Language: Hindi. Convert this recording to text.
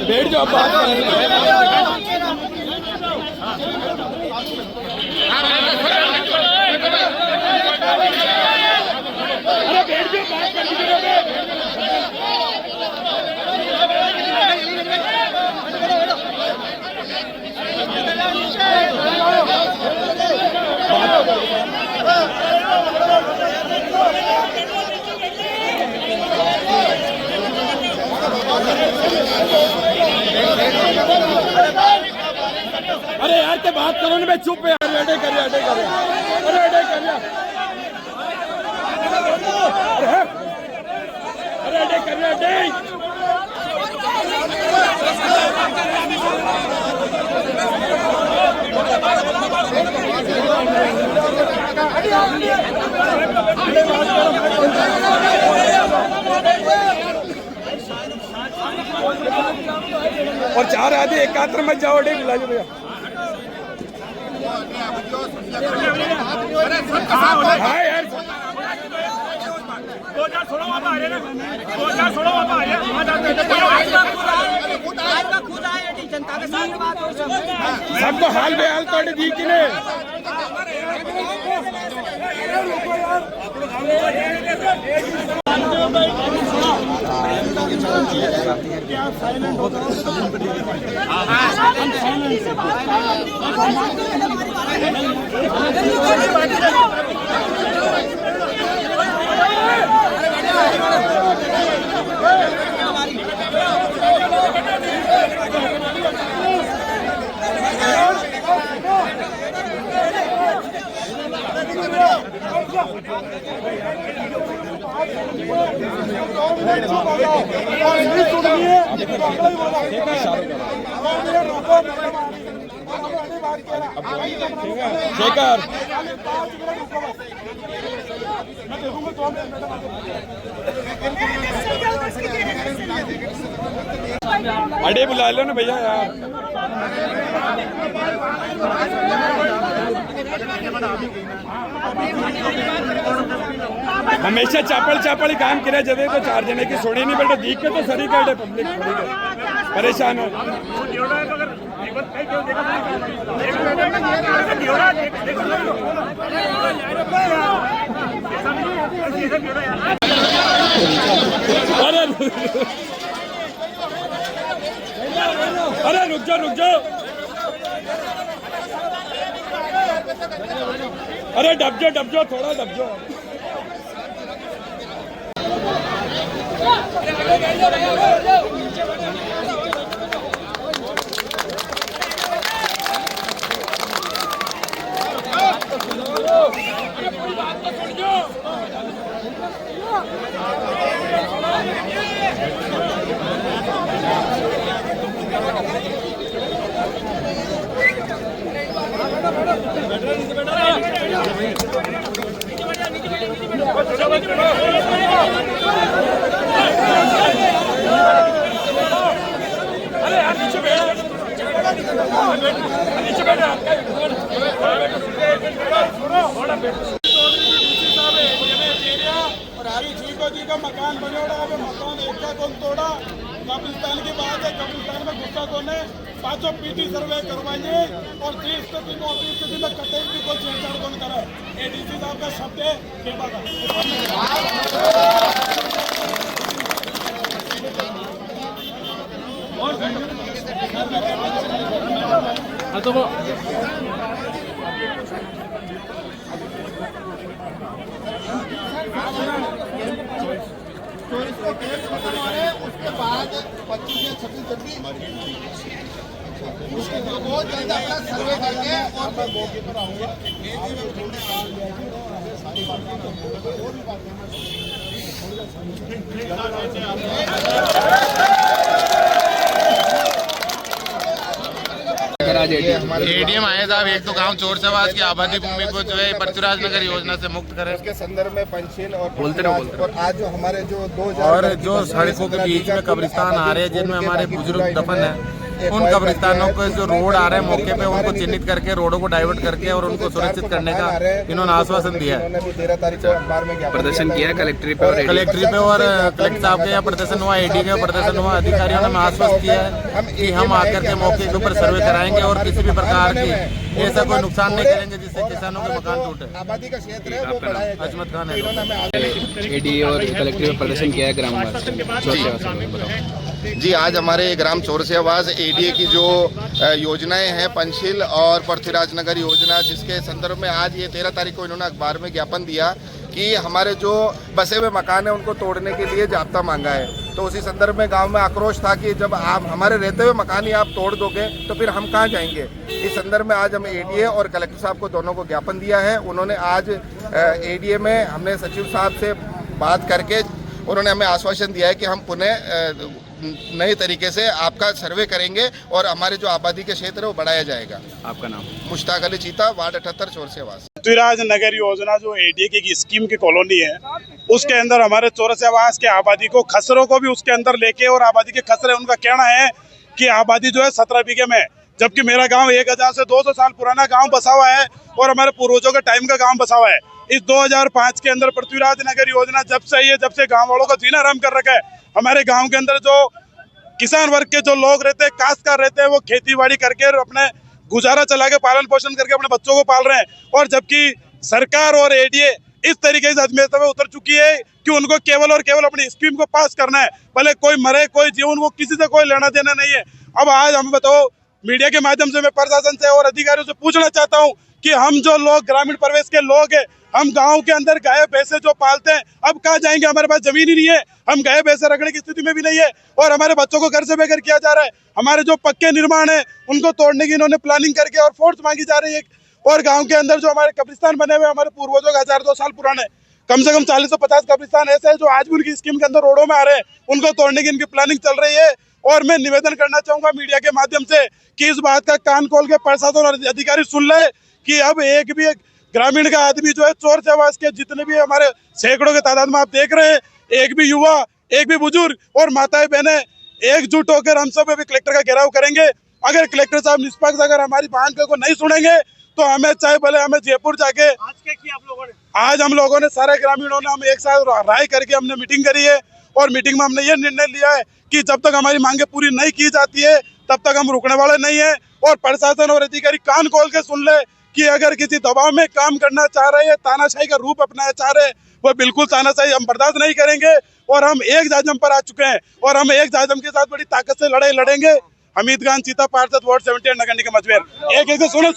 बैठ जाओ बात अरे यार के बात करो ना, मैं चुप है यार। अडे कर अरे अडे कर अरे अडे कर और चार आदि एकात्र मत जाओ। अडे बुला लो भैया। हाँ यार 2016 वापस आ रहे ना, 2016 वापस आ रहे जनता के साथ बात हो सबको हाल बेहाल कर दी कि नहीं। शेखर अडे बुला लो ना भैया यार। हमेशा चापड़ चापड़ ही काम किया जब तो 4 जने की सोनी नहीं बेटा दीख के तो सरी कर पब्लिक परेशान हो। अरे रुक जाओ। अरे डब जाओ थोड़ा डब जाओ। अरे यार नीचे बैठ, नीचे बैठ। और हरी चीको जी का मकान बनोड़ा है, मकान एक का कौन तोड़ा। कब्रिस्तान की बात है, कब्रिस्तान में गुस्सा कौन है, पांचों पीटी सर्वे करवाइए और 30 स्थिति में कटे की कोई छेड़छाड़ कौन करे। एडीसी साहब का शब्द है सेवा का। उसके बाद 25 या 26 जनवरी उसके बहुत जल्द अपना सर्वे करके और मैं मौके पर आऊंगा। एडीएम आए साहब, एक तो गांव चोर समाज की आबादी भूमि को जो है पृथ्वीराज नगर योजना से मुक्त करें। इसके संदर्भ में पंचशील और बोलते और आज जो हमारे जो 2000 और जो सड़कों के बीच में कब्रिस्तान आ रहे हैं जिनमें हमारे बुजुर्ग दफन है, उन कब्रिस्तानों के जो रोड आ रहे हैं मौके पे उनको चिन्हित करके रोडों को डाइवर्ट करके और उनको सुरक्षित करने का इन्होंने आश्वासन दिया है। 13 तारीख को अखबार में प्रदर्शन किया कलेक्ट्रेट पे और कलेक्टर साहब के यहाँ प्रदर्शन हुआ, एडी का प्रदर्शन हुआ। अधिकारियों ने आश्वस्त किया है कि हम आकर के मौके के ऊपर सर्वे कराएंगे और किसी भी प्रकार की ऐसा कोई नुकसान नहीं करेंगे जिससे किसानों के मकान टूटे। आबादी का क्षेत्र है वो बढ़ाया जाए। अजमत खान है। एडी और कलेक्टर में प्रदर्शन किया है ग्रामवासी। जी, आज हमारे ग्राम चोर से आवाज एडीए की जो योजनाएं हैं पंचशील और पृथ्वीराज नगर योजना, जिसके संदर्भ में आज ये 13 तारीख को इन्होंने अखबार में ज्ञापन दिया कि हमारे जो बसे हुए मकान है उनको तोड़ने के लिए जाब्ता मांगा है। तो उसी संदर्भ में गांव में आक्रोश था कि जब आप हमारे रहते हुए मकान ही आप तोड़ दोगे तो फिर हम कहाँ जाएंगे। इस संदर्भ में आज हम एडीए और कलेक्टर साहब को दोनों को ज्ञापन दिया है। उन्होंने आज एडीए में हमने सचिव साहब से बात करके उन्होंने हमें आश्वासन दिया है कि हम पुनः नए तरीके से आपका सर्वे करेंगे और हमारे जो आबादी के क्षेत्र है वो बढ़ाया जाएगा। आपका नाम? मुश्ताक अली चीता, वार्ड 78 चोर से आवास। पृथ्वीराज नगर योजना जो एडीए की स्कीम की कॉलोनी है, उसके अंदर हमारे चोर से आवास के आबादी को, खसरों को भी उसके अंदर लेके, और आबादी के खसरे, उनका कहना है कि आबादी जो है 17 बीघे में, जबकि मेरा गाँव 1000 से 200 साल पुराना गाँव बसा हुआ है और हमारे पूर्वजों के टाइम का गाँव बसा हुआ है। इस 2005 के अंदर पृथ्वीराज नगर योजना जब से आई है, जब से गाँव वालों का जीना आराम कर रखा है। हमारे गाँव के अंदर जो किसान वर्ग के जो लोग रहते हैं, काश्तकार रहते हैं, वो खेती बाड़ी करके अपने गुजारा चला के, पालन पोषण करके अपने बच्चों को पाल रहे हैं। और जबकि सरकार और एडीए इस तरीके से अजमेर में उतर चुकी है कि उनको केवल और केवल अपनी स्कीम को पास करना है, भले कोई मरे कोई जीवन, वो किसी से कोई लेना देना नहीं है। अब आज हम बताओ, मीडिया के माध्यम से मैं प्रशासन से और अधिकारियों से पूछना चाहता हूँ कि हम जो लोग ग्रामीण परिवेश के लोग हैं, हम गांव के अंदर गाय भैंसे जो पालते हैं, अब कहाँ जाएंगे? हमारे पास जमीन ही नहीं है, हम गाय भैंसे रखने की स्थिति में भी नहीं है और हमारे बच्चों को घर से बेघर किया जा रहा है। हमारे जो पक्के निर्माण है उनको तोड़ने की इन्होंने प्लानिंग करके और फोर्स मांगी जा रही है। और गाँव के अंदर जो हमारे कब्रिस्तान बने हुए, हमारे पूर्वजों के 1002 साल पुराने, कम से कम 40 से 50 कब्रिस्तान ऐसे है जो आज भी उनकी स्कीम के अंदर रोडों में आ रहे हैं, उनको तोड़ने की इनकी प्लानिंग चल रही है। और मैं निवेदन करना चाहूंगा मीडिया के माध्यम से कि इस बात का कान खोल के प्रशासन और अधिकारी सुन ले कि अब एक भी ग्रामीण का आदमी जो है, चोर से आवास के जितने भी हमारे सैकड़ों के तादाद में आप देख रहे हैं, एक भी युवा, एक भी बुजुर्ग और माताएं बहनें एकजुट होकर हम सब भी कलेक्टर का घेराव करेंगे। अगर कलेक्टर साहब निष्पक्ष अगर हमारी बात को नहीं सुनेंगे तो हमें चाहे भले हमें जयपुर जाके, आज हम लोगों ने सारे ग्रामीणों ने हम एक साथ राय करके हमने मीटिंग करी है और मीटिंग में हमने ये निर्णय लिया है कि जब तक हमारी मांगे पूरी नहीं की जाती है तब तक हम रुकने वाले नहीं है। और प्रशासन और अधिकारी कान खोल के सुन ले कि अगर किसी दबाव में काम करना चाह रहे हैं, तानाशाही का रूप अपनाना चाह रहे हैं, वो बिल्कुल तानाशाही हम बर्दाश्त नहीं करेंगे। और हम एक जाजम पर आ चुके हैं और हम एक जाजम के साथ बड़ी ताकत से लड़ाई लड़ेंगे। हमीद खान चीता, पार्षद, वार्ड 78, नगर निगम अजमेर। एक सुनो।